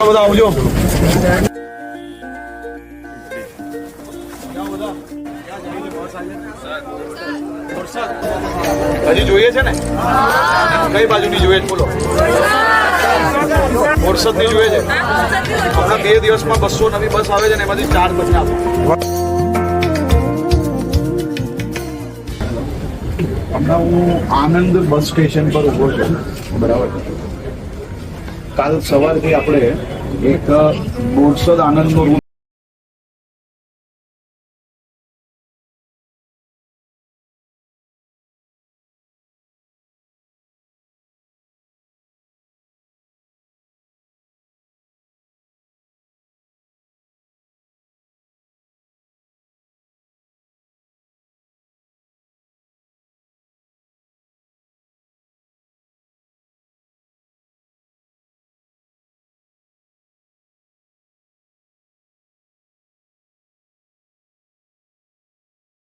બધા આવજો. હજી જોઈએ છે ને? કઈ બાજુની જોઈએ બોલો? બોરસદની જોઈએ છે. હમણાં 2 દિવસમાં 200 નવી બસ આવે છે ને, એમાંથી 4 બસ આપો. હમણાં હું આનંદ બસ સ્ટેશન પર ઉભો છું, બરાબર. કાલ સવારથી આપણે એક બોરસદ આનંદનો રૂટ